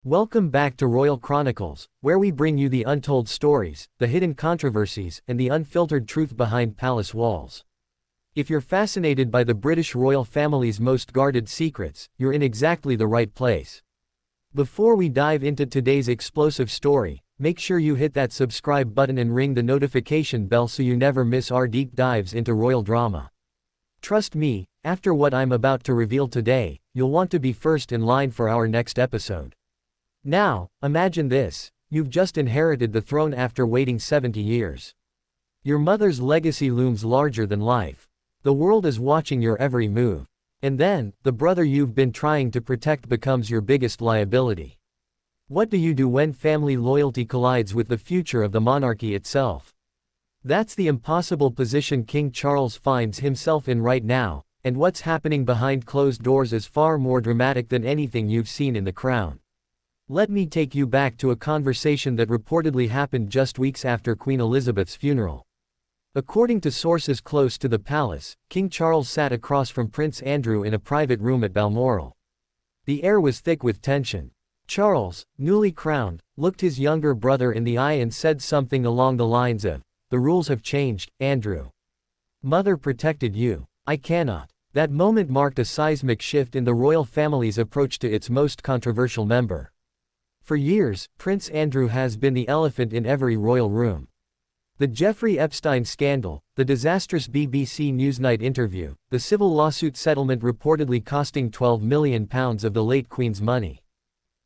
Welcome back to Royal Chronicles, where we bring you the untold stories, the hidden controversies, and the unfiltered truth behind palace walls. If you're fascinated by the British royal family's most guarded secrets, you're in exactly the right place. Before we dive into today's explosive story, make sure you hit that subscribe button and ring the notification bell so you never miss our deep dives into royal drama. Trust me, after what I'm about to reveal today, you'll want to be first in line for our next episode. Now, imagine this: you've just inherited the throne after waiting 70 years. Your mother's legacy looms larger than life. The world is watching your every move. And then, the brother you've been trying to protect becomes your biggest liability. What do you do when family loyalty collides with the future of the monarchy itself? That's the impossible position King Charles finds himself in right now, and what's happening behind closed doors is far more dramatic than anything you've seen in The Crown. Let me take you back to a conversation that reportedly happened just weeks after Queen Elizabeth's funeral. According to sources close to the palace, King Charles sat across from Prince Andrew in a private room at Balmoral. The air was thick with tension. Charles, newly crowned, looked his younger brother in the eye and said something along the lines of, "The rules have changed, Andrew. Mother protected you. I cannot." That moment marked a seismic shift in the royal family's approach to its most controversial member. For years, Prince Andrew has been the elephant in every royal room. The Jeffrey Epstein scandal, the disastrous BBC Newsnight interview, the civil lawsuit settlement reportedly costing £12 million of the late Queen's money.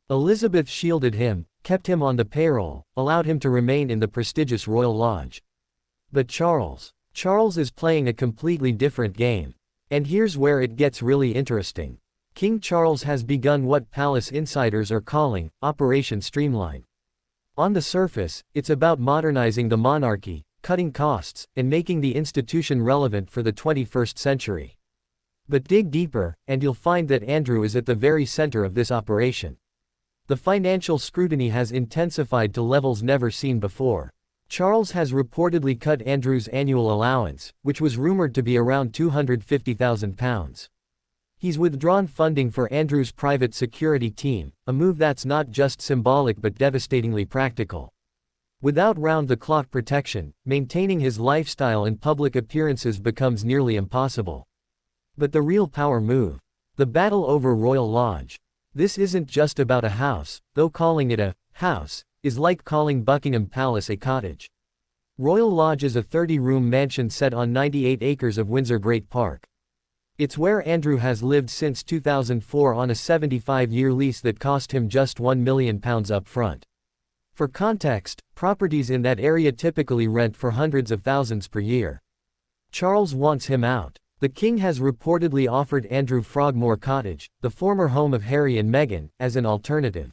Elizabeth shielded him, kept him on the payroll, allowed him to remain in the prestigious Royal Lodge. But Charles is playing a completely different game. And here's where it gets really interesting. King Charles has begun what palace insiders are calling Operation Streamline. On the surface, it's about modernizing the monarchy, cutting costs, and making the institution relevant for the 21st century. But dig deeper, and you'll find that Andrew is at the very center of this operation. The financial scrutiny has intensified to levels never seen before. Charles has reportedly cut Andrew's annual allowance, which was rumored to be around £250,000. He's withdrawn funding for Andrew's private security team, a move that's not just symbolic but devastatingly practical. Without round-the-clock protection, maintaining his lifestyle and public appearances becomes nearly impossible. But the real power move: the battle over Royal Lodge. This isn't just about a house, though calling it a house is like calling Buckingham Palace a cottage. Royal Lodge is a 30-room mansion set on 98 acres of Windsor Great Park. It's where Andrew has lived since 2004 on a 75-year lease that cost him just £1 million up front. For context, properties in that area typically rent for hundreds of thousands per year. Charles wants him out. The king has reportedly offered Andrew Frogmore Cottage, the former home of Harry and Meghan, as an alternative.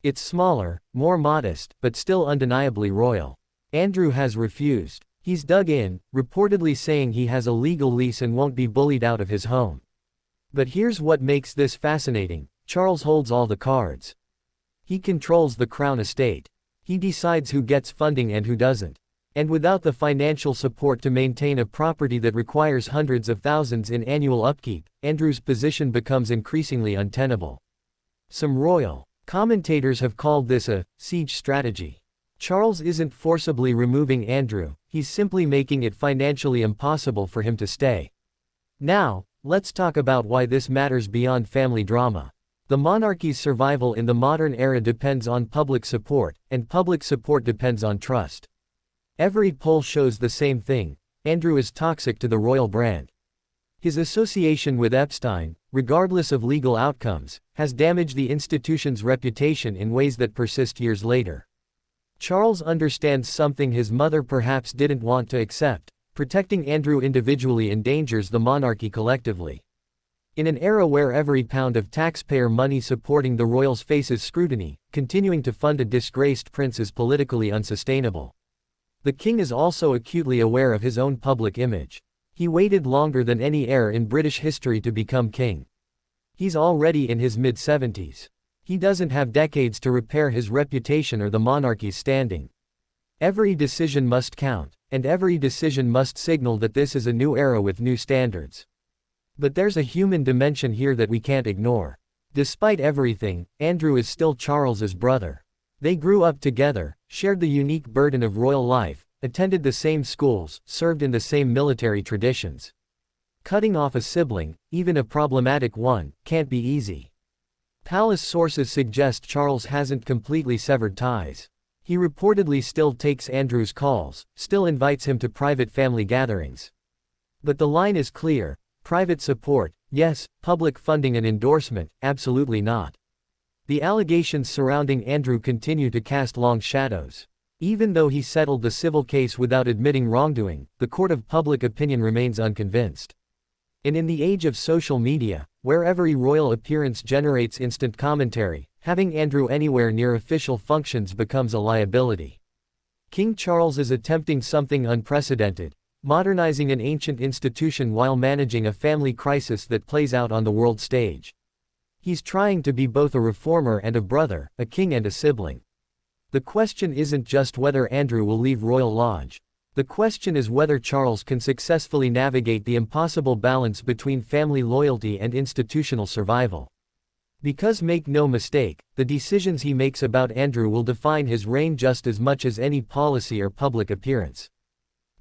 It's smaller, more modest, but still undeniably royal. Andrew has refused. He's dug in, reportedly saying he has a legal lease and won't be bullied out of his home. But here's what makes this fascinating: Charles holds all the cards. He controls the crown estate. He decides who gets funding and who doesn't. And without the financial support to maintain a property that requires hundreds of thousands in annual upkeep, Andrew's position becomes increasingly untenable. Some royal commentators have called this a siege strategy. Charles isn't forcibly removing Andrew, he's simply making it financially impossible for him to stay. Now, let's talk about why this matters beyond family drama. The monarchy's survival in the modern era depends on public support, and public support depends on trust. Every poll shows the same thing: Andrew is toxic to the royal brand. His association with Epstein, regardless of legal outcomes, has damaged the institution's reputation in ways that persist years later. Charles understands something his mother perhaps didn't want to accept: protecting Andrew individually endangers the monarchy collectively. In an era where every pound of taxpayer money supporting the royals faces scrutiny, continuing to fund a disgraced prince is politically unsustainable. The king is also acutely aware of his own public image. He waited longer than any heir in British history to become king. He's already in his mid-70s. He doesn't have decades to repair his reputation or the monarchy's standing. Every decision must count, and every decision must signal that this is a new era with new standards. But there's a human dimension here that we can't ignore. Despite everything, Andrew is still Charles's brother. They grew up together, shared the unique burden of royal life, attended the same schools, served in the same military traditions. Cutting off a sibling, even a problematic one, can't be easy. Palace sources suggest Charles hasn't completely severed ties. He reportedly still takes Andrew's calls, still invites him to private family gatherings. But the line is clear: private support, yes; public funding and endorsement, absolutely not. The allegations surrounding Andrew continue to cast long shadows. Even though he settled the civil case without admitting wrongdoing, the court of public opinion remains unconvinced. And in the age of social media, where every royal appearance generates instant commentary, having Andrew anywhere near official functions becomes a liability. King Charles is attempting something unprecedented, modernizing an ancient institution while managing a family crisis that plays out on the world stage. He's trying to be both a reformer and a brother, a king and a sibling. The question isn't just whether Andrew will leave Royal Lodge. The question is whether Charles can successfully navigate the impossible balance between family loyalty and institutional survival. Because make no mistake, the decisions he makes about Andrew will define his reign just as much as any policy or public appearance.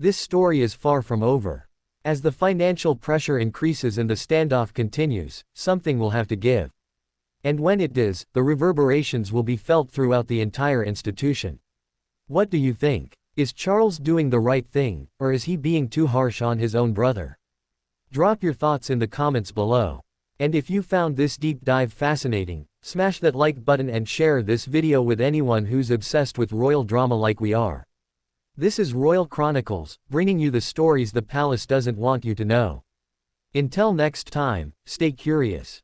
This story is far from over. As the financial pressure increases and the standoff continues, something will have to give. And when it does, the reverberations will be felt throughout the entire institution. What do you think? Is Charles doing the right thing, or is he being too harsh on his own brother? Drop your thoughts in the comments below. And if you found this deep dive fascinating, smash that like button and share this video with anyone who's obsessed with royal drama like we are. This is Royal Chronicles, bringing you the stories the palace doesn't want you to know. Until next time, stay curious.